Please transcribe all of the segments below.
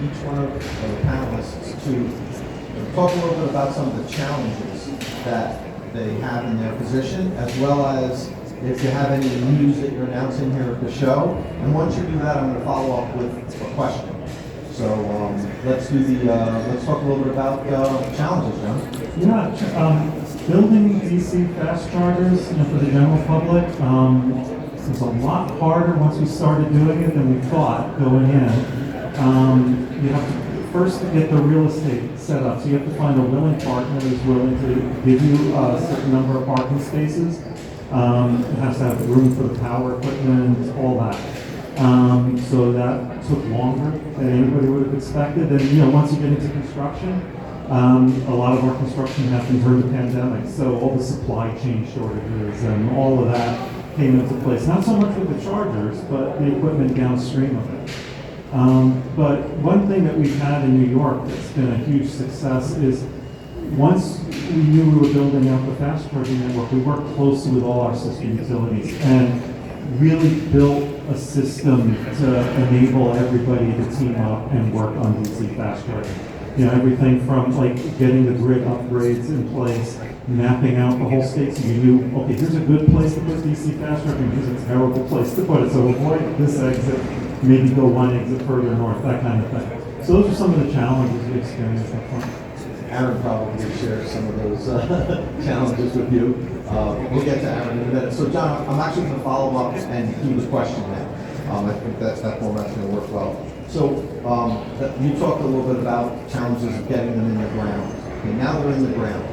each one of the panelists to talk a little bit about some of the challenges that they have in their position, as well as if you have any news that you're announcing here at the show. And once you do that, I'm going to follow up with a question. So let's talk a little bit about challenges, John. Yeah, building DC fast chargers for the general public was a lot harder once we started doing it than we thought going in. You have to first get the real estate set up, so you have to find a willing partner who's willing to give you a certain number of parking spaces. It has to have room for the power equipment, all that. So that took longer than anybody would have expected. And once you get into construction, a lot of our construction happened during the pandemic, so all the supply chain shortages and all of that came into place. Not so much with the chargers, but the equipment downstream of it. But one thing that we've had in New York that's been a huge success is once we knew we were building out the fast charging network, we worked closely with all our sister utilities and really built a system to enable everybody to team up and work on DC fast charging. Everything from like getting the grid upgrades in place, mapping out the whole state so you knew, okay, here's a good place to put DC fast charging, here's a terrible place to put it, so avoid this exit, maybe go one exit further north, that kind of thing. So those are some of the challenges we experienced up front. Aaron probably shares some of those challenges with you. We'll get to Aaron in a minute. So John, I'm actually going to follow up and do the question now. I think that format's going to work well. So you talked a little bit about challenges of getting them in the ground. Okay, now they're in the ground.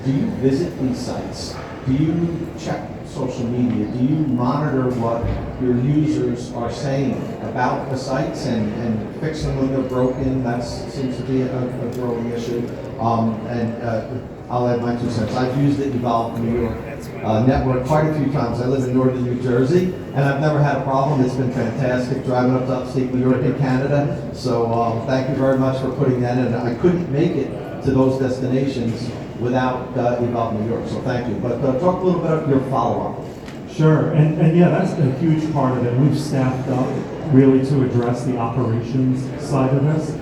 Do you visit these sites? Do you check social media? Do you monitor what your users are saying about the sites and fix them when they're broken? That seems to be a growing issue. I'll add my 2 cents. I've used the Evolv-Electric network quite a few times. I live in northern New Jersey, and I've never had a problem. It's been fantastic driving up to upstate New York and Canada. So thank you very much for putting that in. I couldn't make it to those destinations without Evolv-Electric, so thank you. But talk a little bit about your follow-up. Sure, and yeah, that's a huge part of it. We've staffed up really to address the operations side of this.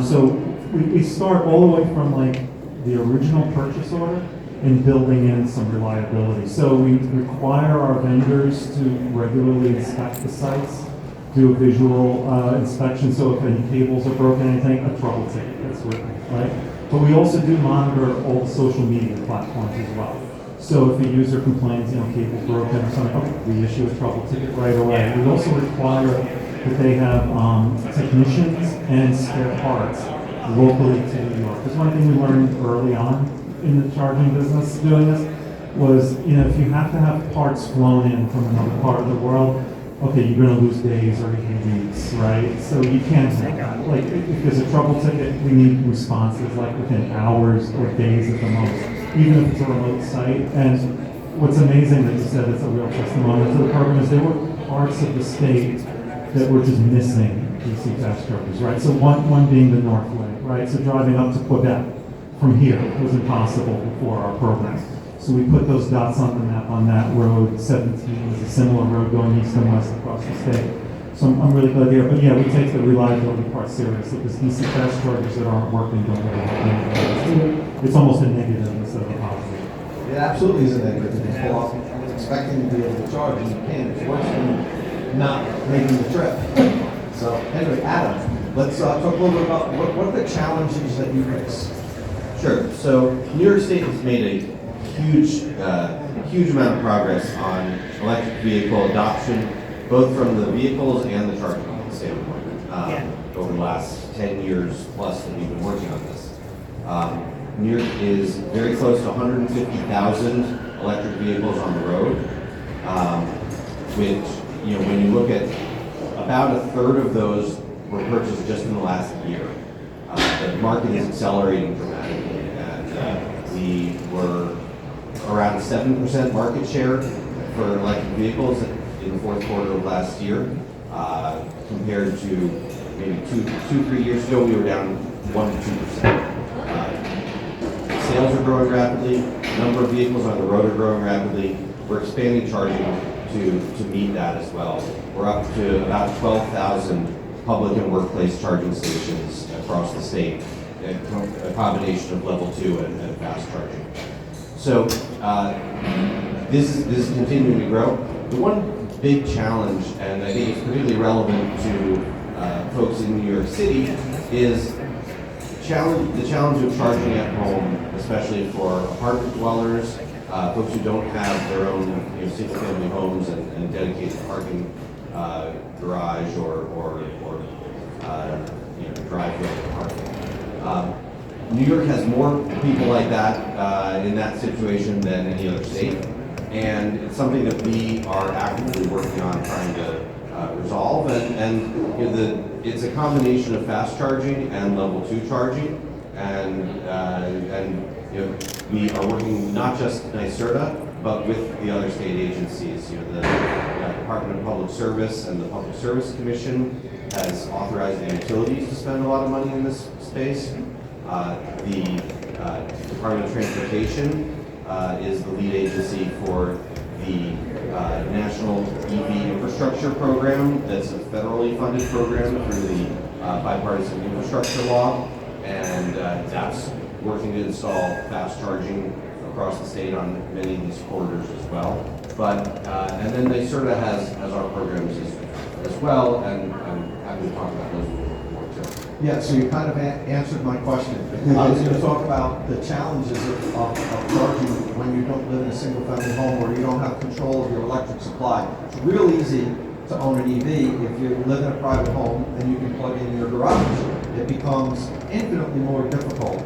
So we start all the way from like the original purchase order and building in some reliability. So we require our vendors to regularly inspect the sites, do a visual inspection, so if any cables are broken, anything, a trouble ticket gets written, right? But we also do monitor all the social media platforms as well. So if a user complains, cable broken or something, we issue a trouble ticket right away. We also require that they have technicians and spare parts locally to New York. Because one thing we learned early on in the charging business doing this was, if you have to have parts flown in from another part of the world, okay, you're going to lose days or even weeks, right? So you can't, like, if there's a trouble ticket, we need responses like within hours or days at the most, even if it's a remote site. And what's amazing that you said it's a real testimony to the program is there were parts of the state that were just missing DC fast chargers, right? So one being the Northway, right? So driving up to Quebec from here was impossible before our program. So we put those dots on the map on that road. 17 is a similar road going east and west across the state. So I'm really glad here. But yeah, we take the reliability part seriously because DC fast chargers that aren't working don't really help. It's almost a negative instead of a positive. It absolutely is a negative. You pull off expecting to be able to charge and you can't. It's worse than not making the trip. So anyway, Adam, let's talk a little bit about what are the challenges that you face? Sure. So New York State has made a huge amount of progress on electric vehicle adoption, both from the vehicles and the charging standpoint, over the last 10 years plus that we've been working on this. New York is very close to 150,000 electric vehicles on the road, which, when you look at about a third of those were purchased just in the last year. The market is accelerating dramatically, and we were around 7% market share for electric vehicles in the fourth quarter of last year, compared to maybe two, 3 years ago, we were down 1 to 2%. Sales are growing rapidly, number of vehicles on the road are growing rapidly. We're expanding charging to meet that as well. We're up to about 12,000 public and workplace charging stations across the state, a combination of level 2 and fast charging. So this is continuing to grow. The one big challenge, and I think it's particularly relevant to folks in New York City, is the challenge of charging at home, especially for apartment dwellers, folks who don't have their own single-family homes and dedicated parking garage or driveway parking. New York has more people like that in that situation than any other state, and it's something that we are actively working on trying to resolve. And it's a combination of fast charging and level 2 charging, and we are working not just NYSERDA, but with the other state agencies. The Department of Public Service and the Public Service Commission has authorized the utilities to spend a lot of money in this space. The Department of Transportation is the lead agency for the National EV Infrastructure Program. That's a federally funded program through the Bipartisan Infrastructure Law, and that's working to install fast charging across the state on many of these corridors as well. But and then NYSERDA has our programs as well, and I'm happy to talk about those a little bit more too. Yeah, so you kind of answered my question. I was going to talk about the challenges of charging when you don't live in a single-family home or you don't have control of your electric supply. It's real easy to own an EV if you live in a private home and you can plug in your garage. It becomes infinitely more difficult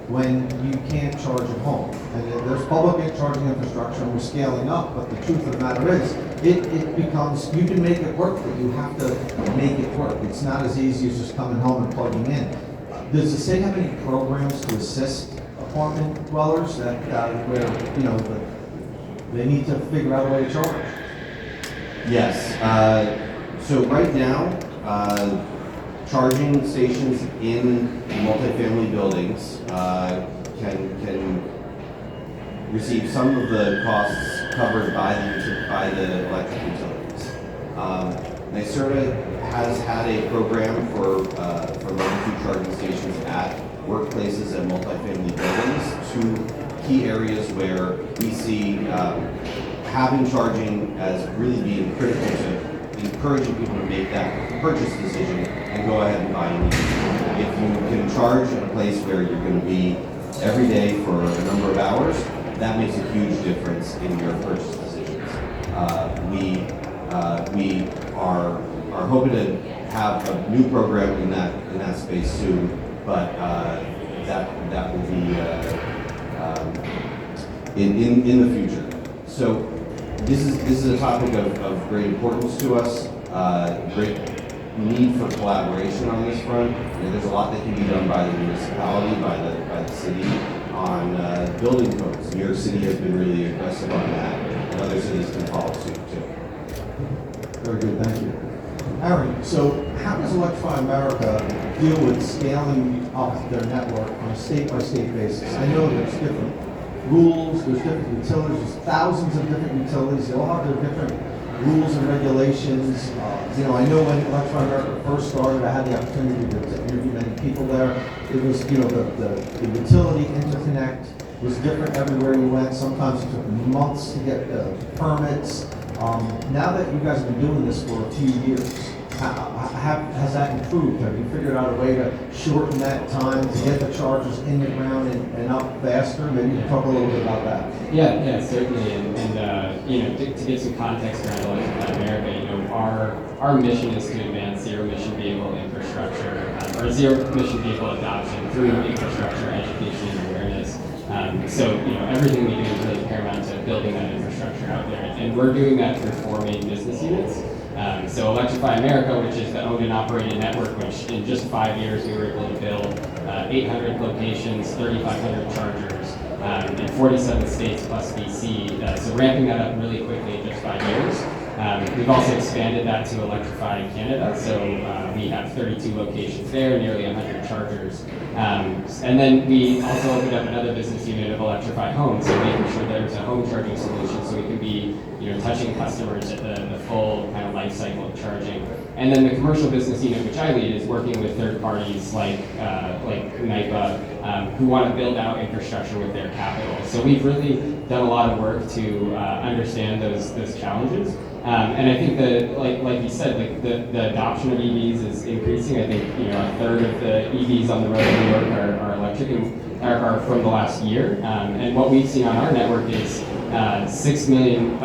when you can't charge at home. And there's public charging infrastructure and we're scaling up, but the truth of the matter is, it becomes, you can make it work, but you have to make it work. It's not as easy as just coming home and plugging in. Does the state have any programs to assist apartment dwellers that where they need to figure out a way to charge? Yes. So right now, charging stations in multifamily buildings can receive some of the costs covered by the electric utilities. NYSERDA has had a program for level 2 charging stations at workplaces and multifamily buildings, 2 key areas where we see having charging as really being critical to encouraging people to make that purchase decision and go ahead and buy an EV. If you can charge in a place where you're going to be every day for a number of hours, that makes a huge difference in your purchase decisions. We are hoping to have a new program in that space soon, but that will be in the future. So this is a topic of great importance to us. Great need for collaboration on this front. There's a lot that can be done by the municipality, by the city on building codes. New York City has been really aggressive on that, and other cities can follow suit too. Very good, thank you. Aaron, so how does Electrify America deal with scaling up their network on a state-by-state basis? I know there's different rules, there's different utilities, there's thousands of different utilities, they all have their different rules and regulations. I know when Electrify America first started, I had the opportunity to interview many people there. It was, the utility interconnect was different everywhere you went. Sometimes it took months to get permits. Now that you guys have been doing this for a few years, has that improved? Have you figured out a way to shorten that time to get the chargers in the ground and up faster? Maybe you can talk a little bit about that. Yeah, certainly. And to get some context around Electrify America, our mission is to advance zero-emission vehicle infrastructure or zero-emission vehicle adoption through infrastructure, education, and awareness. So everything we do is really paramount to building that infrastructure out there, and we're doing that through 4 main business units. So Electrify America, which is the owned and operated network, which in just 5 years we were able to build 800 locations, 3,500 chargers, in 47 states plus DC. So ramping that up really quickly in just 5 years. We've also expanded that to Electrify Canada, so we have 32 locations there, nearly 100 chargers. And then we also opened up another business unit of Electrify Home, so making sure there's a home charging solution so we can be touching customers at the full kind of life cycle of charging. And then the commercial business unit, which I lead, is working with third parties like NYPA, who want to build out infrastructure with their capital. So we've really done a lot of work to understand those challenges. And I think that, like you said, the adoption of EVs is increasing. I think a third of the EVs on the road in New York are electric and are from the last year. And what we've seen on our network is about 6 million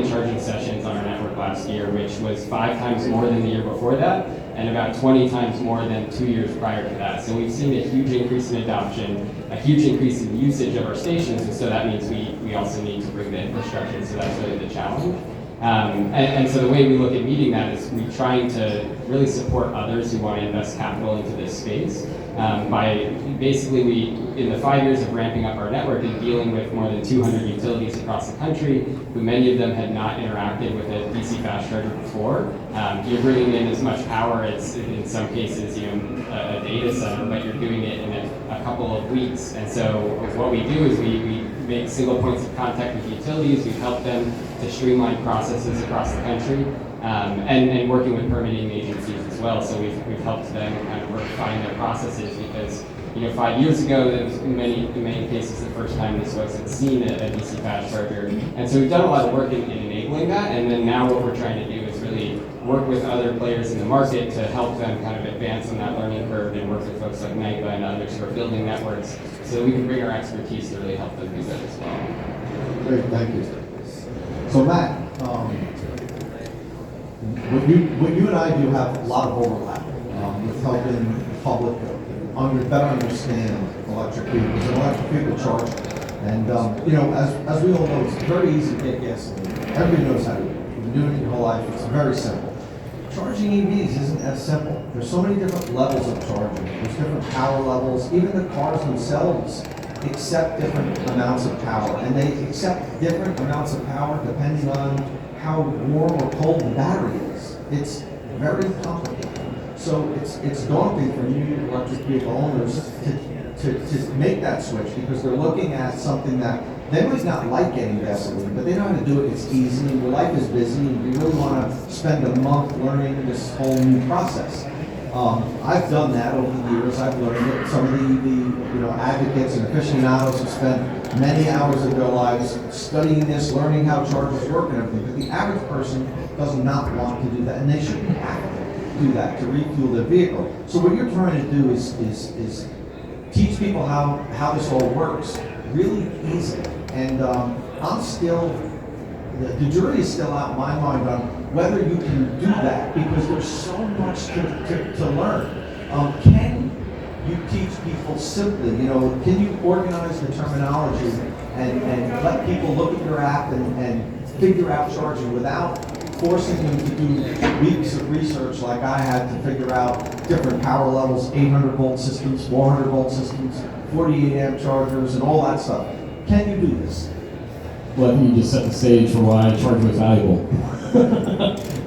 charging sessions on our network last year, which was 5 times more than the year before that, and about 20 times more than 2 years prior to that. So we've seen a huge increase in adoption, a huge increase in usage of our stations, and so that means we also need to bring the infrastructure, so that's really the challenge. And so the way we look at meeting that is we're trying to really support others who want to invest capital into this space by basically in the 5 years of ramping up our network and dealing with more than 200 utilities across the country, who many of them had not interacted with a DC fast charger before. You're bringing in as much power as in some cases a data center, but you're doing it in a couple of weeks. And so what we do is we make single points of contact with utilities. We help them to streamline processes across the country, and working with permitting agencies as well. So we've helped them kind of refine their processes because 5 years ago, that was in many cases the first time these folks had seen a DC fast charger. And so we've done a lot of work in enabling that, and then now what we're trying to do is really work with other players in the market to help them kind of advance on that learning curve and work with folks like NYPA and others who are building networks so that we can bring our expertise to really help them do that as well. Great, thank you. So Matt, what you and I do have a lot of overlap with helping the public better understand electric vehicles and electric vehicle charging. And as we all know, it's very easy to get gasoline. Everybody knows how to do it. You've been doing it your whole life. It's very simple. Charging EVs isn't as simple. There's so many different levels of charging. There's different power levels. Even the cars themselves accept different amounts of power, and they accept different amounts of power depending on how warm or cold the battery is. It's very complicated. So it's daunting for new electric vehicle owners to make that switch because they're looking at something that they might not like getting gasoline, but they know how to do it. It's easy. Your life is busy, and you really want to spend a month learning this whole new process. I've done that over the years. I've learned it. Some of the advocates and aficionados have spent many hours of their lives studying this, learning how chargers work and everything. But the average person does not want to do that, and they shouldn't have to do that to refuel their vehicle. So what you're trying to do is teach people how this all works really easy. And I'm still, the jury is still out in my mind on whether you can do that because there's so much to learn. Can you teach people simply, can you organize the terminology and let people look at your app and figure out charging without forcing them to do weeks of research like I had to figure out different power levels, 800 volt systems, 400 volt systems, 48 amp chargers, and all that stuff. Can you do this? Well, I think you just set the stage for why Chargeway is valuable.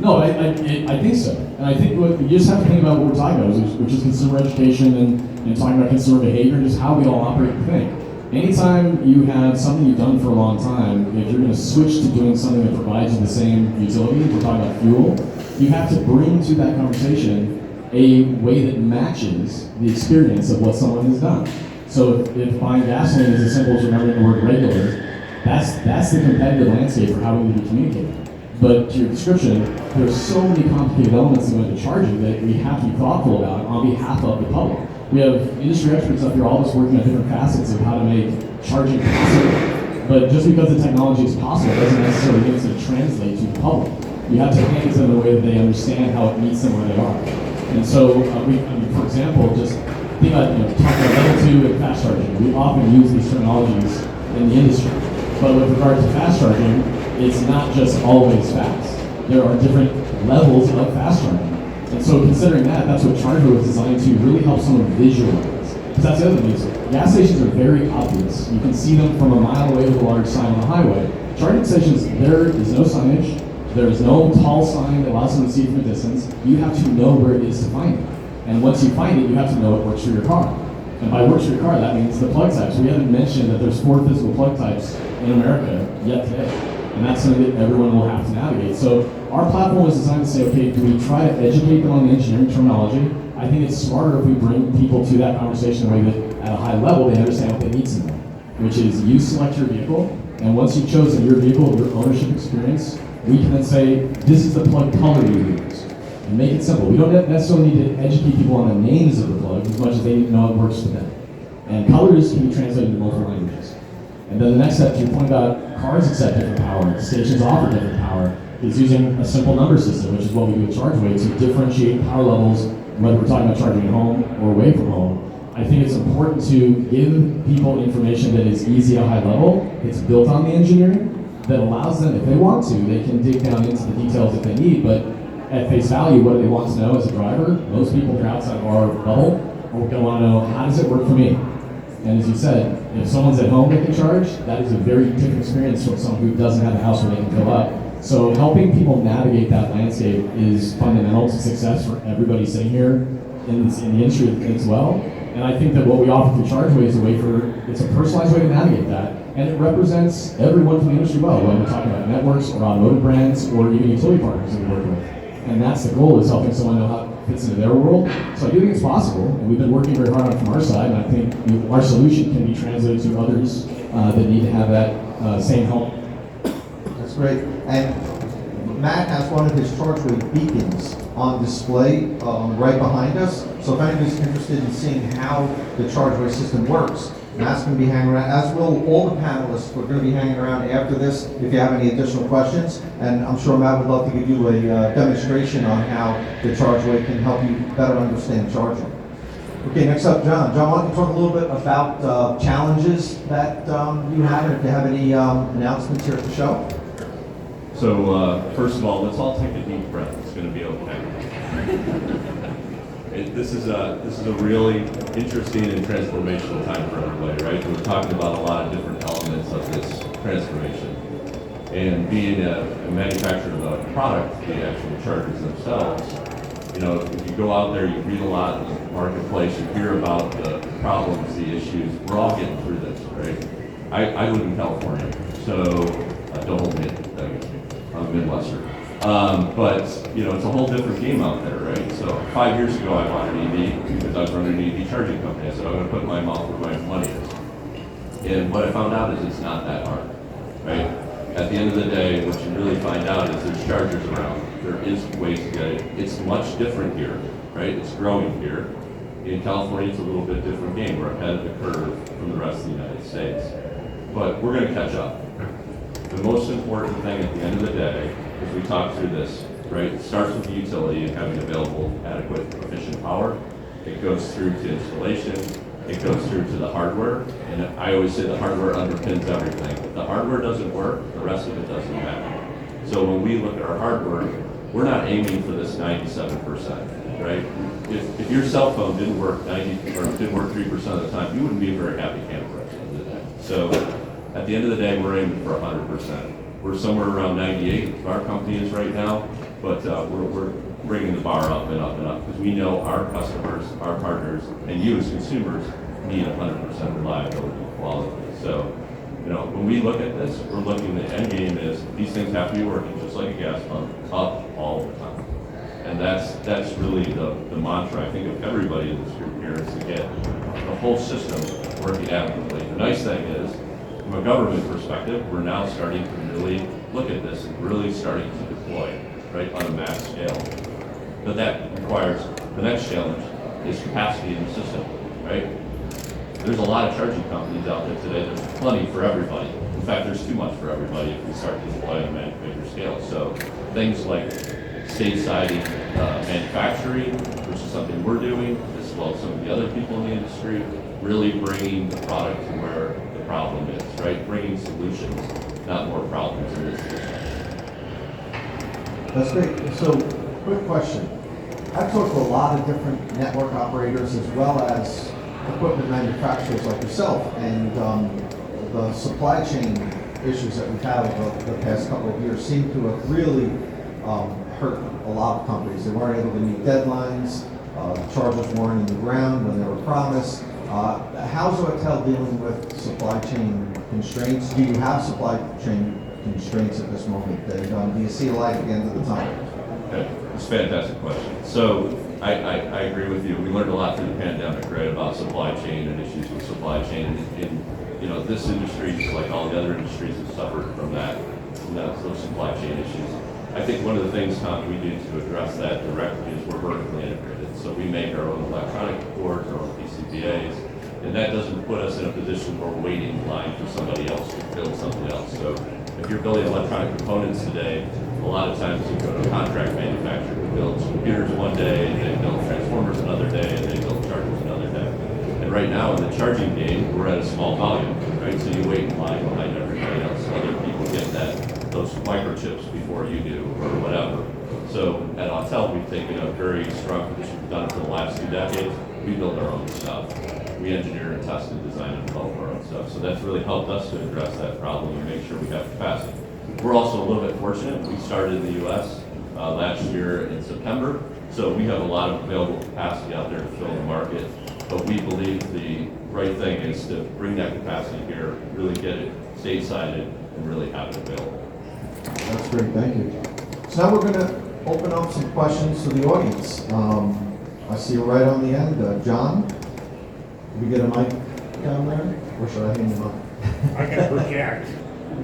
No, I think so. And I think you just have to think about what we're talking about, which is consumer education and talking about consumer behavior and just how we all operate and think. Anytime you have something you've done for a long time, if you're going to switch to doing something that provides you the same utility, we're talking about fuel, you have to bring to that conversation a way that matches the experience of what someone has done. So if buying gasoline is as simple as remembering the word regular, that's the competitive landscape for how we need to be communicating. But to your description, there's so many complicated elements that go into charging that we have to be thoughtful about on behalf of the public. We have industry experts up here, all of us working on different facets of how to make charging possible. But just because the technology is possible doesn't necessarily mean it's going to translate to the public. You have to hand it to them in a way that they understand how it meets them where they are. And so, for example, just think about talking about level 2 and fast charging. We often use these terminologies in the industry. But with regard to fast charging, it's not just always fast. There are different levels of fast charging. And so considering that, that's what Chargeway was designed to really help someone visualize. Because that's the other thing is, gas stations are very obvious. You can see them from a mile away with a large sign on the highway. Charging stations, there is no signage. There's no tall sign that allows them to see it from a distance. You have to know where it is to find it. And once you find it, you have to know it works for your car. And by works for your car, that means the plug types. We haven't mentioned that there's 4 physical plug types in America yet today. And that's something that everyone will have to navigate. So our platform was designed to say, okay, do we try to educate them on the engineering terminology? I think it's smarter if we bring people to that conversation in a way that at a high level they understand what they need to know, which is you select your vehicle, and once you've chosen your vehicle, your ownership experience, we can then say, this is the plug color you use. And make it simple. We don't necessarily need to educate people on the names of the plugs as much as they need to know it works for them. And colors can be translated into multiple languages. And then the next step, to your point about cars accept different power, stations offer different power, is using a simple number system, which is what we do with Chargeway, to differentiate power levels, whether we're talking about charging at home or away from home. I think it's important to give people information that is easy at a high level. It's built on the engineering that allows them, if they want to, they can dig down into the details if they need, but at face value, what do they want to know as a driver? Most people that are outside of our bubble are going to want to know, how does it work for me? And as you said, if someone's at home they can charge, that is a very different experience from someone who doesn't have a house where they can fill up. So helping people navigate that landscape is fundamental to success for everybody sitting here in the industry as well. And I think that what we offer through Chargeway is a way it's a personalized way to navigate that. And it represents everyone from the industry well, whether we're talking about networks or automotive brands or even utility partners that we work with. And that's the goal, is helping someone know how it fits into their world. So I do think it's possible, and we've been working very hard on it from our side, and I think our solution can be translated to others that need to have that same help. That's great. And Matt has one of his Chargeway beacons on display right behind us. So if anybody's interested in seeing how the Chargeway system works, Matt's going to be hanging around, as will all the panelists. We're going to be hanging around after this if you have any additional questions. And I'm sure Matt would love to give you a demonstration on how the Chargeway can help you better understand charging. Okay, next up, John. John, why don't you talk a little bit about challenges that you have, and if you have any announcements here at the show? So first of all, let's all take a deep breath. It's going to be okay. This is a really interesting and transformational time for everybody, right? We're talking about a lot of different elements of this transformation. And being a manufacturer of a product, the actual chargers themselves, you know, if you go out there, you read a lot in the marketplace, you hear about the problems, the issues. We're all getting through this, right? I live in California, so don't hold me against me. I'm a Midwestern. But, you know, it's a whole different game out there, right? So 5 years ago, I bought an EV because I was running an EV charging company. I said, I'm going to put my mouth where my money is. And what I found out is it's not that hard, right? At the end of the day, what you really find out is there's chargers around. There is ways to get it. It's much different here, right? It's growing here. In California, it's a little bit different game. We're ahead of the curve from the rest of the United States. But we're going to catch up. The most important thing at the end of the day, as we talk through this, right, it starts with the utility and having available, adequate, efficient power. It goes through to installation. It goes through to the hardware. And I always say the hardware underpins everything. If the hardware doesn't work, the rest of it doesn't matter. So when we look at our hardware, we're not aiming for this 97%, right? If your cell phone didn't work 90 or didn't work 3% of the time, you wouldn't be a very happy camper at the end of the day. So at the end of the day, we're aiming for 100%. We're somewhere around 98, our company is right now, but we're bringing the bar up and up and up because we know our customers, our partners, and you as consumers need 100% reliability and quality. So, you know, when we look at this, we're looking, the end game is these things have to be working just like a gas pump, up all the time. And that's really the mantra, I think, of everybody in this group here, is to get the whole system working adequately. The nice thing is, from a government perspective, we're now starting to really look at this and really starting to deploy, right, on a mass scale. But that requires, the next challenge is capacity in the system, right? There's a lot of charging companies out there today. There's plenty for everybody. In fact, there's too much for everybody if we start to deploy on a major scale. So things like stateside manufacturing, which is something we're doing, as well as some of the other people in the industry, really bringing the product to where the problem is, right? Bringing solutions, not more problems in this system. That's great. So, quick question. I've talked to a lot of different network operators as well as equipment manufacturers like yourself, and the supply chain issues that we've had over the past couple of years seem to have really hurt a lot of companies. They weren't able to meet deadlines. Chargers weren't in the ground when they were promised. How's Autel dealing with supply chain constraints? Do you have supply chain constraints at this moment? Do you see a light at the end of the tunnel? Okay. It's a fantastic question. So I agree with you. We learned a lot through the pandemic, right, about supply chain and issues with supply chain. And this industry, just like all the other industries, have suffered from those supply chain issues. I think one of the things, Tom, we do to address that directly is we're vertically integrated. So we make our own electronic boards, our own PCBAs, and that doesn't put us in a position where we're waiting in line for somebody else to build something else. So if you're building electronic components today, a lot of times you go to a contract manufacturer who builds computers one day, and they build transformers another day, and they build chargers another day. And right now in the charging game, we're at a small volume, right? So you wait in line behind everybody else. Other people get those microchips before you do, or whatever. So at Autel, we've taken a very strong position. We've done it for the last 2 decades. We build our own stuff. We engineer and test and design and develop our own stuff. So that's really helped us to address that problem and make sure we have capacity. We're also a little bit fortunate. We started in the U.S. Last year in September, so we have a lot of available capacity out there to fill the market. But we believe the right thing is to bring that capacity here, really get it stateside and really have it available. That's great, thank you. So now we're going to open up some questions to the audience. I see you right on the end. John, can we get a mic down there? Or should I hand you mine? I can project.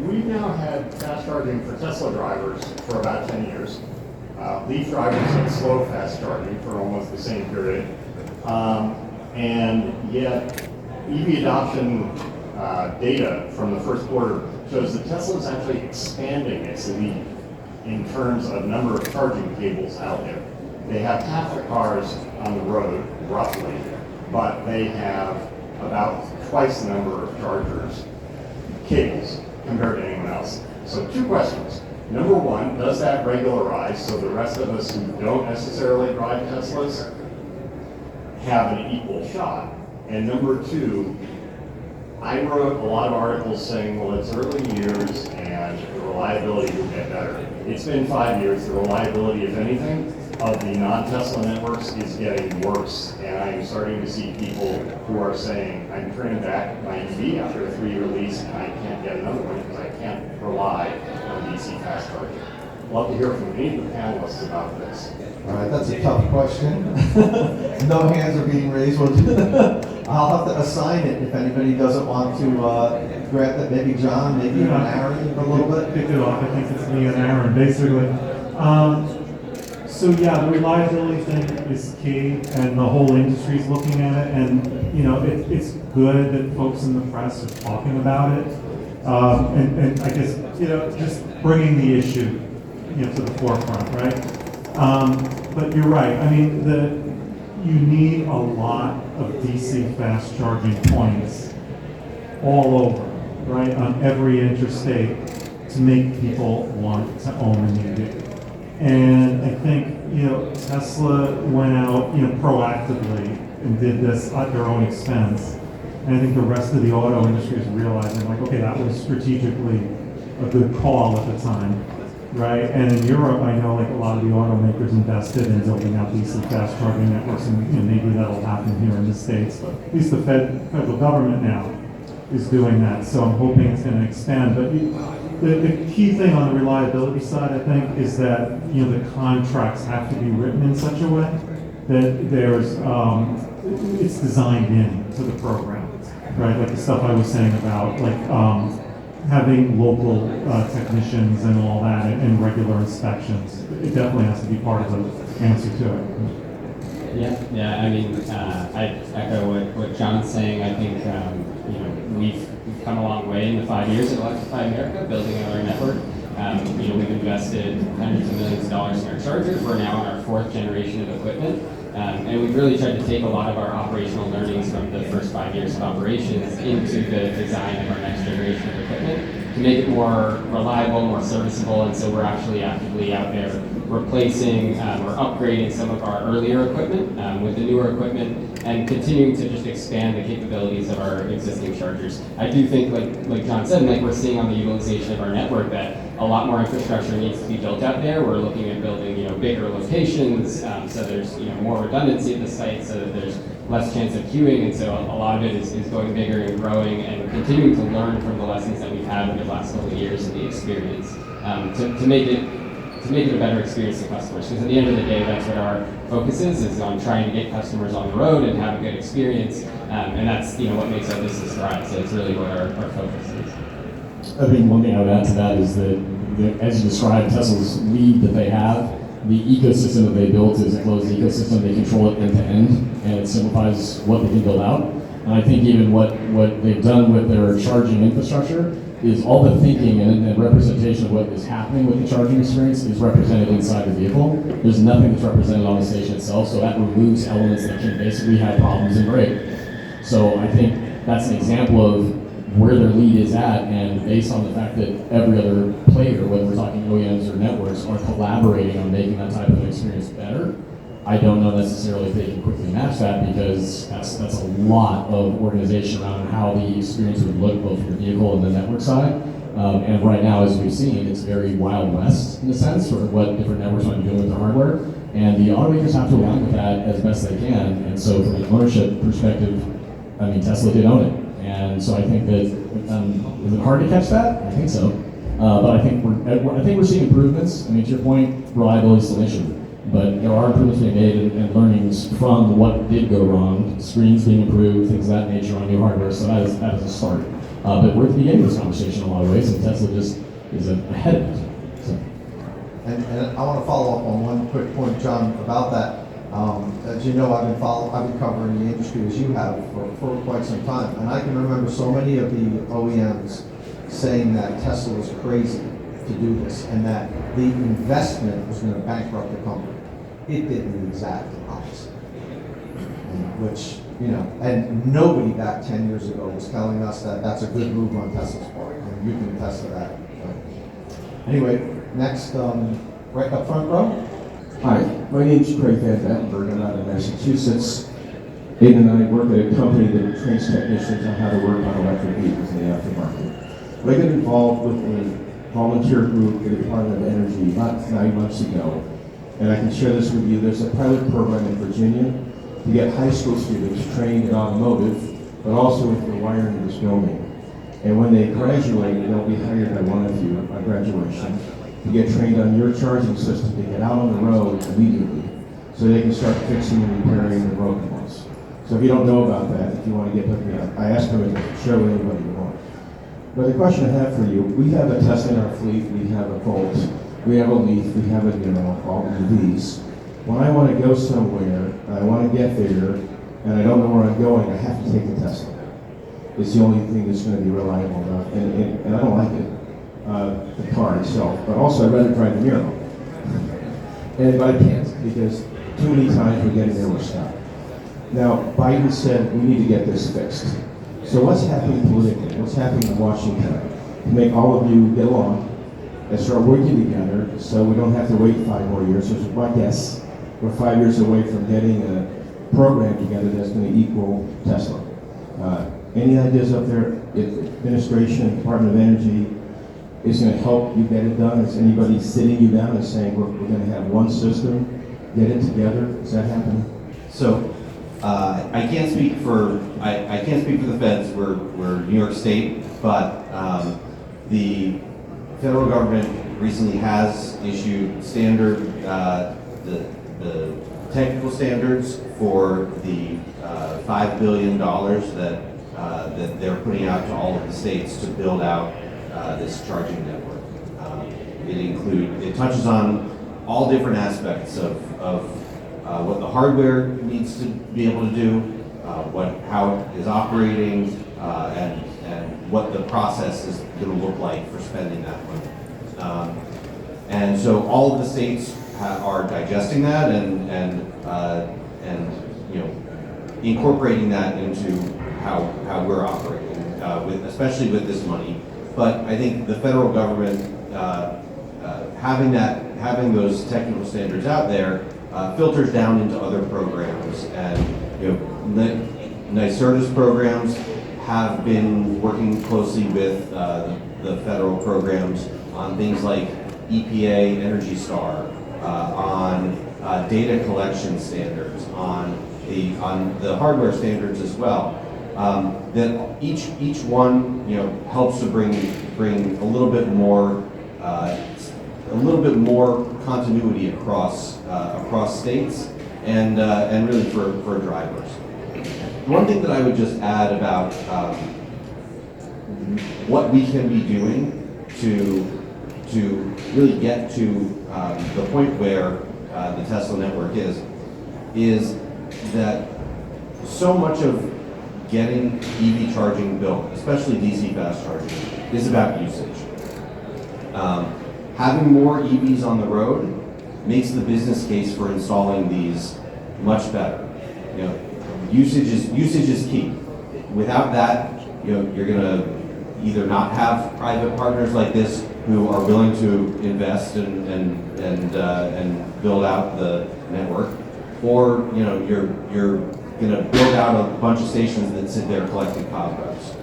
We've now had fast charging for Tesla drivers for about 10 years. Leaf drivers had slow fast charging for almost the same period. And yet, EV adoption data from the first quarter shows that Tesla is actually expanding its lead in terms of number of charging cables out there. They have half the cars on the road, roughly, but they have about twice the number of chargers, cables, compared to anyone else. So 2 questions. Number 1, does that regularize so the rest of us who don't necessarily drive Teslas have an equal shot? And number 2, I wrote a lot of articles saying, well, it's early years and the reliability will get better. It's been 5 years. The reliability, if anything, of the non-Tesla networks is getting worse. And I'm starting to see people who are saying, I'm turning back my EV after a 3-year lease and I can't get another one because I can't rely on DC fast charging. I'd love to hear from any of the panelists about this. All right, that's a tough question. No hands are being raised. I'll have to assign it if anybody doesn't want to grab that. Maybe John, maybe even Aaron for a little bit. Pick it off. I think it's me and Aaron, basically. So yeah, the reliability thing is key, and the whole industry is looking at it. And it's good that folks in the press are talking about it. And I guess just bringing the issue to the forefront, right? But you're right. I mean, you need a lot of DC fast charging points all over, right, on every interstate to make people want to own an EV. And I think, Tesla went out, proactively and did this at their own expense. And I think the rest of the auto industry is realizing, like, okay, that was strategically a good call at the time. Right, and in Europe, I know like a lot of the automakers invested in building out DC fast charging networks, and maybe that'll happen here in the States. But at least the federal government now is doing that, so I'm hoping it's going to expand. But the key thing on the reliability side, I think, is that the contracts have to be written in such a way that it's designed in to the program, right? Like the stuff I was saying about like. Having local technicians and all that and regular inspections. It definitely has to be part of the answer to it. Yeah. I mean, I echo what John's saying. I think we've come a long way in the 5 years of Electrify America, building out our network. We've invested hundreds of millions of dollars in our chargers. We're now on our 4th generation of equipment. And we've really tried to take a lot of our operational learnings from the first 5 years of operations into the design of our next generation of equipment to make it more reliable, more serviceable. And so we're actually actively out there replacing or upgrading some of our earlier equipment with the newer equipment and continuing to just expand the capabilities of our existing chargers. I do think, like John said, and like we're seeing on the utilization of our network, that a lot more infrastructure needs to be built out there. We're looking at building, bigger locations, so there's, more redundancy at the site, so that there's less chance of queuing, and so a lot of it is going bigger and growing and continuing to learn from the lessons that we've had over the last couple of years and the experience to make it a better experience to customers. Because at the end of the day, that's what our focus is on trying to get customers on the road and have a good experience, and that's what makes our business thrive. So it's really what our focus is. I think one thing I would add to that is that, as you described, Tesla's lead that they have, the ecosystem that they built is a closed ecosystem. They control it end to end, and it simplifies what they can build out. And I think even what they've done with their charging infrastructure is all the thinking and representation of what is happening with the charging experience is represented inside the vehicle. There's nothing that's represented on the station itself, so that removes elements that can basically have problems and break. So I think that's an example of where their lead is at, and based on the fact that every other player, whether we're talking OEMs or networks, are collaborating on making that type of experience better, I don't know necessarily if they can quickly match that, because that's a lot of organization around how the experience would look both for the vehicle and the network side. And right now, as we've seen, it's very Wild West in a sense for what different networks might be doing with their hardware. And the automakers have to align with that as best they can. And so from an ownership perspective, Tesla did own it. And so I think that, is it hard to catch that? I think so. But I think we're seeing improvements. To your point, reliability is still an issue. But there are improvements being made and learnings from what did go wrong, screens being improved, things of that nature on new hardware. So that is a start. But we're at the beginning of this conversation in a lot of ways, and Tesla just is ahead of it. So. And I want to follow up on one quick point, John, about that. As you know, I've been covering the industry as you have for quite some time, and I can remember so many of the OEMs saying that Tesla was crazy to do this, and that the investment was going to bankrupt the company. It did the exact opposite, which and nobody back 10 years ago was telling us that that's a good move on Tesla's part, and you can attest to that. Anyway, next, right up front row. Hi, my name is Craig Van Vattenberg. I'm out of Massachusetts. Aiden and I work at a company that trains technicians on how to work on electric vehicles in the aftermarket. I got involved with a volunteer group at the Department of Energy about 9 months ago, and I can share this with you. There's a pilot program in Virginia to get high school students trained in automotive, but also with the wiring of this building. And when they graduate, they'll be hired by one of you on graduation to get trained on your charging system to get out on the road immediately, so they can start fixing and repairing the broken ones. So if you don't know about that, if you want to get with me, I ask them to share with anybody you want. But the question I have for you, we have a Tesla in our fleet, we have a Volt, we have a Leaf, we have a all EVs. When I want to go somewhere, I want to get there, and I don't know where I'm going, I have to take the Tesla. It's the only thing that's going to be reliable enough, and I don't like it. The car itself, but also I'd rather drive the Miro. But I can't, because too many times we're getting there, we're stopped. Now, Biden said we need to get this fixed. So what's happening politically? What's happening in Washington to make all of you get along and start working together so we don't have to wait 5 more years? So my guess, we're 5 years away from getting a program together that's going to equal Tesla. Any ideas up there? If administration, Department of Energy, is going to help you get it done? Is anybody sitting you down and saying we're going to have one system, get it together? Is that happening? So I can't speak for the feds. We're New York State, but the federal government recently has issued standard the technical standards for the $5 billion that they're putting out to all of the states to build out this charging network. It touches on all different aspects of what the hardware needs to be able to do, how it is operating, and what the process is going to look like for spending that money. And so all of the states are digesting that and incorporating that into how we're operating, especially with this money. But I think the federal government having that having those technical standards out there filters down into other programs, and NYSERDA's programs have been working closely with the federal programs on things like EPA Energy Star, on data collection standards, on the hardware standards as well. That each one helps to bring a little bit more continuity across states and really for drivers. One thing that I would just add about what we can be doing to really get to the point where the Tesla network is that so much of getting EV charging built, especially DC fast charging, is about usage. Having more EVs on the road makes the business case for installing these much better. Usage is key. Without that, you're going to either not have private partners like this who are willing to invest and build out the network, or you're going to build out a bunch of stations that sit there collecting cobwebs.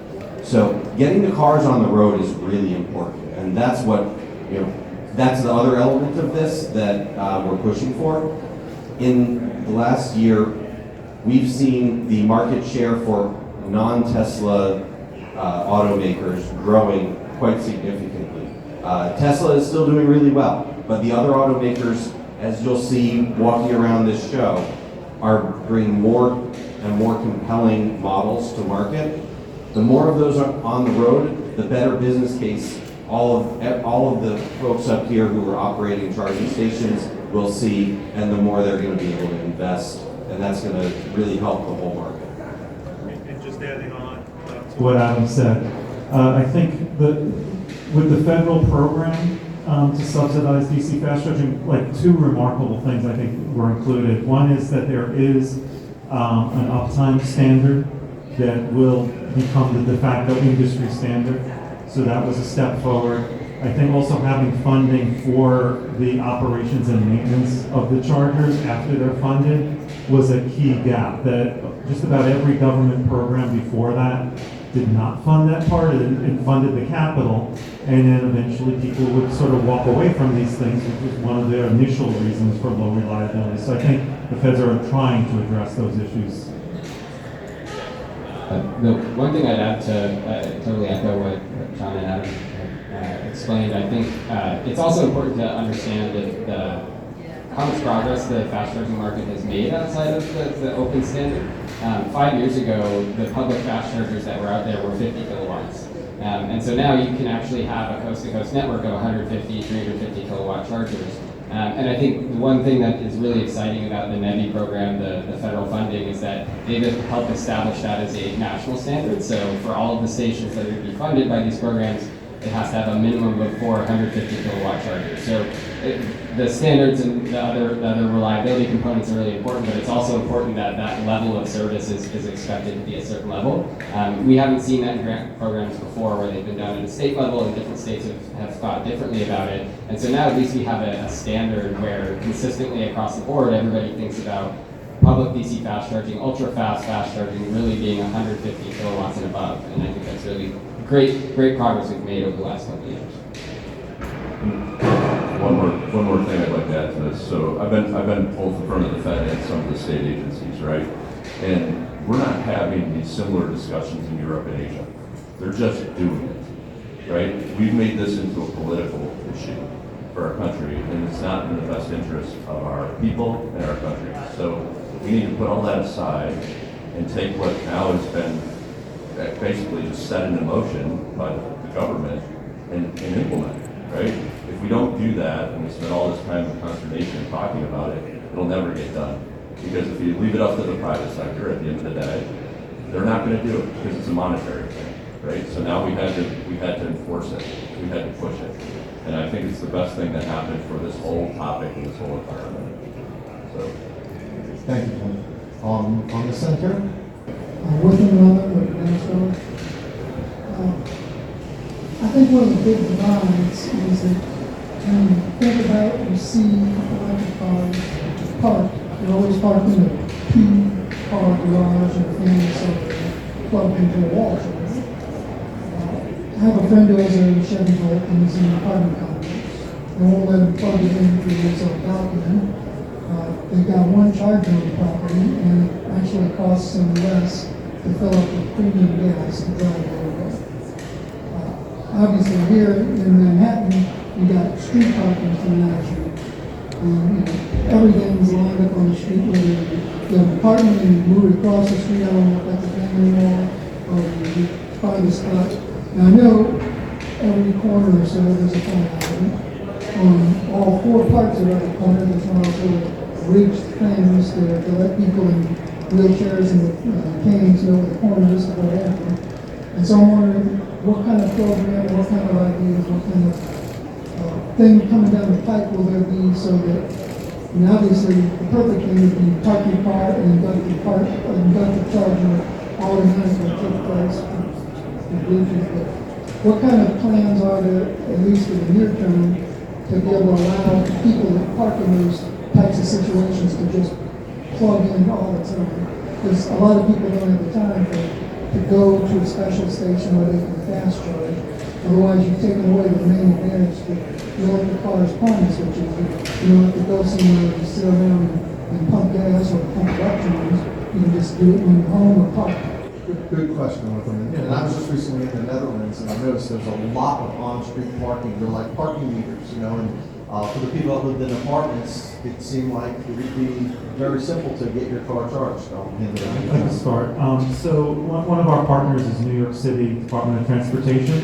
So getting the cars on the road is really important, and that's what that's the other element of this that we're pushing for. In the last year, we've seen the market share for non-Tesla automakers growing quite significantly. Tesla is still doing really well, but the other automakers, as you'll see walking around this show, are bringing more and more compelling models to market. The more of those are on the road, the better business case all of the folks up here who are operating charging stations will see, and the more they're going to be able to invest, and that's going to really help the whole market. And just adding on to what Adam said, I think with the federal program to subsidize DC fast charging, like two remarkable things I think were included. One is that there is an uptime standard that will become the de facto industry standard. So that was a step forward. I think also having funding for the operations and maintenance of the chargers after they're funded was a key gap that just about every government program before that did not fund that part. It funded the capital, and then eventually people would sort of walk away from these things, which was one of their initial reasons for low reliability. So I think the feds are trying to address those issues. The one thing I'd add to totally echo what John and Adam explained, I think it's also important to understand that how much progress the fast charging market has made outside of the open standard. 5 years ago, the public fast chargers that were out there were 50 kilowatts. And so now you can actually have a coast-to-coast network of 150, 350 kilowatt chargers. And I think the one thing that is really exciting about the NEVI program, the federal funding, is that they've helped establish that as a national standard. So for all of the stations that are going to be funded by these programs, it has to have a minimum of 450 kilowatt chargers. So the standards and the other reliability components are really important, but it's also important that that level of service is expected to be a certain level. We haven't seen that in grant programs before where they've been done at a state level, and different states have thought differently about it. And so now at least we have a standard where consistently across the board, everybody thinks about public DC fast charging, ultra fast charging really being 150 kilowatts and above. And I think that's really great progress we've made over the last couple of years. One more thing I'd like to add to this. So I've been both in front of the Fed and some of the state agencies, right? And we're not having these similar discussions in Europe and Asia. They're just doing it, right? We've made this into a political issue for our country, and it's not in the best interest of our people and our country. So we need to put all that aside and take what now has been basically just set into motion by the government and implement it, right? If we don't do that and we spend all this time in consternation talking about it, it'll never get done. Because if you leave it up to the private sector at the end of the day, they're not going to do it because it's a monetary thing, right? So now we had to enforce it. We had to push it. And I think it's the best thing that happened for this whole topic and this whole environment. So. Thank you, John. On the center? Working on it with Minnesota. I think one of the big divides is that when you think about, you see electric cars parked, they're always parked in a P-car garage and things, so they're plugged into a wall. I have a friend who has a Chevy Volt and he's in an apartment complex. They won't let him plug it in through his own document. They've got one charger on the property, and it actually costs them less to fill up with premium gas to drive everywhere. Obviously, here in Manhattan, you got street parking for national. Everything's lined up on the street, whether you have an apartment and you move across the street, I don't know if that's a thing anymore, or you find a spot. Now, I know every corner or so there's a phone line. On all four parts of every corner, there's one of those ridged things to let people in wheelchairs and canes know where the corners to go after. And so I'm wondering what kind of program, what kind of ideas, what kind of thing coming down the pipe will there be so that, I mean, obviously, the perfect thing would be park your car and inductive charging automatically take place for Bluetooth. But what kind of plans are there, at least for the near term, to be able to allow people that park in those types of situations to just plug in all the time? Because a lot of people don't have the time to go to a special station where they can fast charge. Otherwise, you've taken away the main advantage that the electric car is promised, which is you don't have to go somewhere and sit around and pump gas or pump electrons. You can just do it when you're home or park. Good question with them. And I was just recently in the Netherlands, and I noticed there's a lot of on-street parking. They're like parking meters, and for the people that lived in apartments, it seemed like it would be very simple to get your car charged. I can start. So one of our partners is New York City Department of Transportation,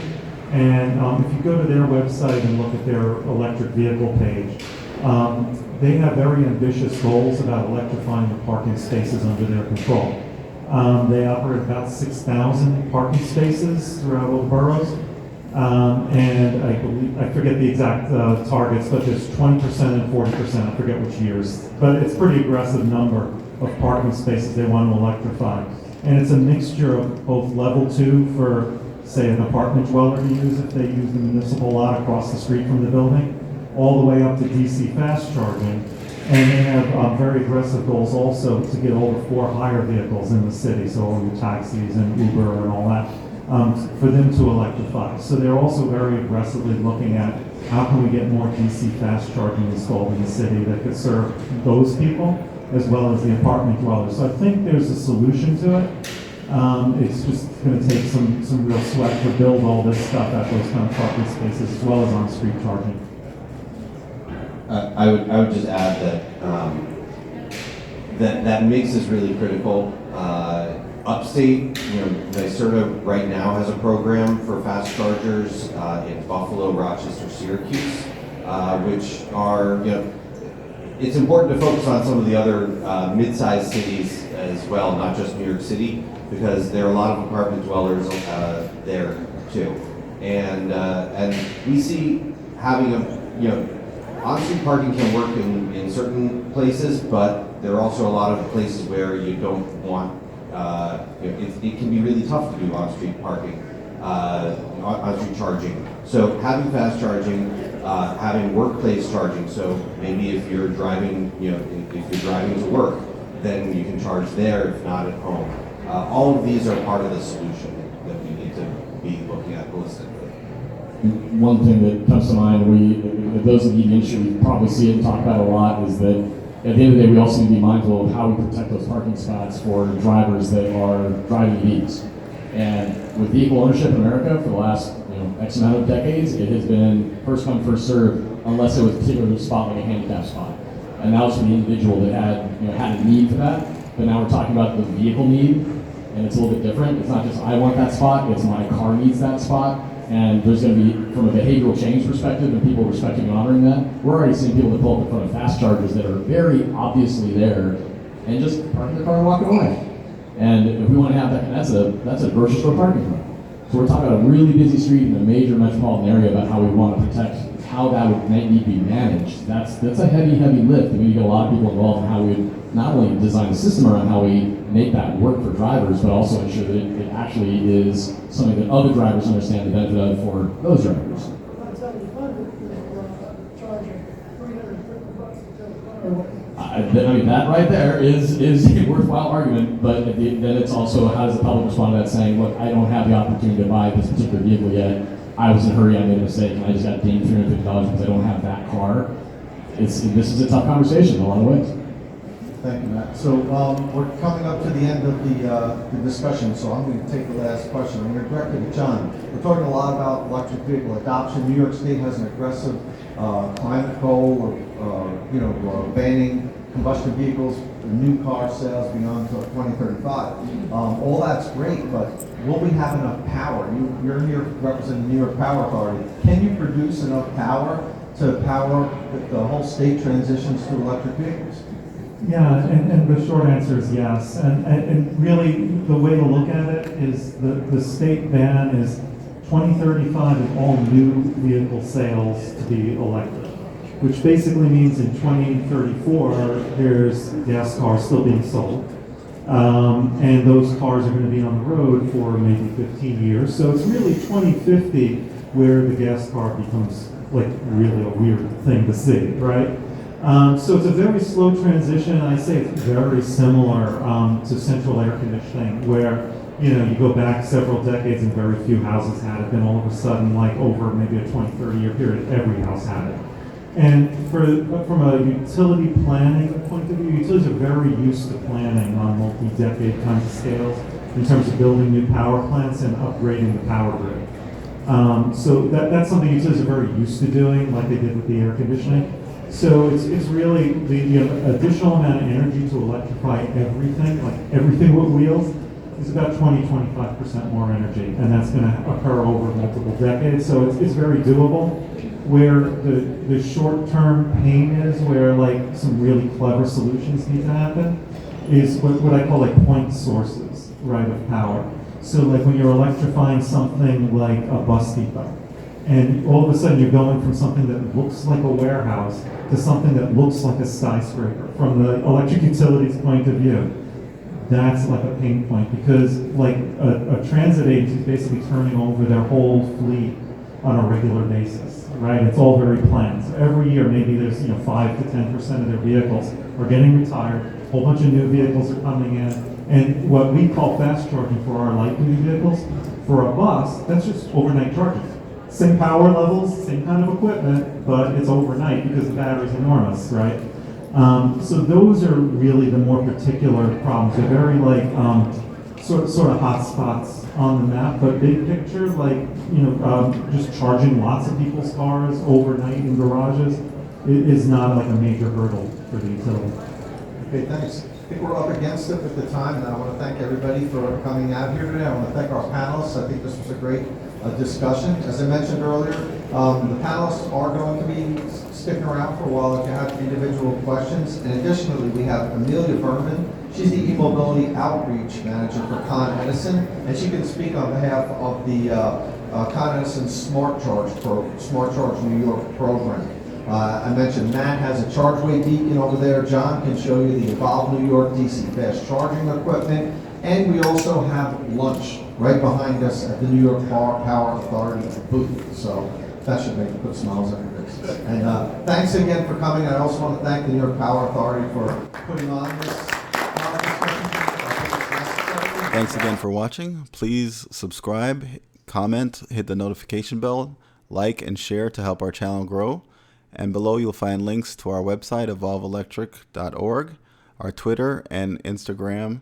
and if you go to their website and look at their electric vehicle page, they have very ambitious goals about electrifying the parking spaces under their control. They operate about 6,000 parking spaces throughout all the boroughs. And I forget the exact targets, but there's 20% and 40%, I forget which years. But it's a pretty aggressive number of parking spaces they want to electrify. And it's a mixture of both level 2 for, say, an apartment dweller to use if they use the municipal lot across the street from the building, all the way up to DC fast charging. And they have very aggressive goals also to get over 4 hire vehicles in the city, so all your taxis and Uber and all that, for them to electrify. So they're also very aggressively looking at how can we get more DC fast charging installed in the city that could serve those people as well as the apartment dwellers. So I think there's a solution to it. It's just going to take some real sweat to build all this stuff at those kind of parking spaces as well as on-street charging. I would just add that mix is really critical. Upstate, NYSERDA right now has a program for fast chargers in Buffalo, Rochester, Syracuse, which are, it's important to focus on some of the other mid-sized cities as well, not just New York City, because there are a lot of apartment dwellers there too. And we see having on-street parking can work in certain places, but there are also a lot of places where you don't want, it can be really tough to do on-street parking, on-street charging. So having fast charging, having workplace charging, so maybe if you're driving, if you're driving to work, then you can charge there if not at home. All of these are part of the solution that we need to be looking at holistically. One thing that comes to mind, those in the industry, we probably see it and talk about a lot, is that at the end of the day, we also need to be mindful of how we protect those parking spots for drivers that are driving EVs. And with vehicle ownership in America for the last X amount of decades, it has been first come, first served, unless it was a particular spot like a handicap spot. And that was for the individual that had a need for that. But now we're talking about the vehicle need, and it's a little bit different. It's not just I want that spot, it's my car needs that spot. And there's going to be, from a behavioral change perspective, and people respecting and honoring that, we're already seeing people that pull up in front of fast chargers that are very obviously there and just parking their car and walking away. And if we want to have that, that's a grocery store parking lot. So we're talking about a really busy street in a major metropolitan area about how we want to protect, how that would need to be managed. That's a heavy, heavy lift. We need to get a lot of people involved in how we not only design a system around how we make that work for drivers, but also ensure that it actually is something that other drivers understand the benefit of for those drivers. I mean, that right there is a worthwhile argument, but then it's also, how does the public respond to that saying, look, I don't have the opportunity to buy this particular vehicle yet. I was in a hurry, I made a mistake, and I just got dinged $350 because I don't have that car. This is a tough conversation in a lot of ways. Thank you, Matt. So we're coming up to the end of the discussion, so I'm going to take the last question. I'm going to direct it to John. We're talking a lot about electric vehicle adoption. New York State has an aggressive climate goal of banning combustion vehicles, new car sales beyond 2035. All that's great, but will we have enough power? You're here representing the New York Power Authority. Can you produce enough power to power the whole state transitions to electric vehicles? Yeah, and the short answer is yes. And really, the way to look at it is the state ban is 2035 of all new vehicle sales to be electric, which basically means in 2034, there's gas cars still being sold. And those cars are going to be on the road for maybe 15 years. So it's really 2050 where the gas car becomes like really a weird thing to see, right? So it's a very slow transition. I say it's very similar to central air conditioning, where you go back several decades and very few houses had it. Then all of a sudden, like over maybe a 20, 30-year period, every house had it. And from a utility planning point of view, utilities are very used to planning on multi-decade kinds of scales in terms of building new power plants and upgrading the power grid. So that's something utilities are very used to doing, like they did with the air conditioning. So it's really the additional amount of energy to electrify everything, like everything with wheels, is about 20-25% more energy, and that's going to occur over multiple decades. So it's very doable. Where the short-term pain is, where like some really clever solutions need to happen, is what I call like point sources, right, of power. So like when you're electrifying something like a bus depot, and all of a sudden you're going from something that looks like a warehouse to something that looks like a skyscraper from the electric utility's point of view. That's like a pain point, because like a transit agency is basically turning over their whole fleet on a regular basis, right? It's all very planned. So every year, maybe there's 5 to 10% of their vehicles are getting retired. A whole bunch of new vehicles are coming in, and what we call fast charging for our light duty vehicles, for a bus, that's just overnight charging. Same power levels, same kind of equipment, but it's overnight because the battery's enormous, right? So those are really the more particular problems. They're very like sort of hot spots on the map, but big picture, like just charging lots of people's cars overnight in garages is not like a major hurdle for the utility. Okay, thanks. I think we're up against it with the time, and I want to thank everybody for coming out here today. I want to thank our panelists. I think this was a great discussion. As I mentioned earlier, the panelists are going to be sticking around for a while if you have individual questions. And additionally, we have Amelia Berman. She's the e-mobility outreach manager for Con Edison, and she can speak on behalf of the Con Edison Smart Charge New York program. I mentioned Matt has a Chargeway beacon over there. John can show you the Evolv New York DC fast charging equipment. And we also have lunch right behind us at the New York Power Authority booth. So that should put smiles on your faces. And thanks again for coming. I also want to thank the New York Power Authority for putting on this. Thanks again for watching. Please subscribe, comment, hit the notification bell, like and share to help our channel grow. And below you'll find links to our website, Evolv-Electric.org, our Twitter and Instagram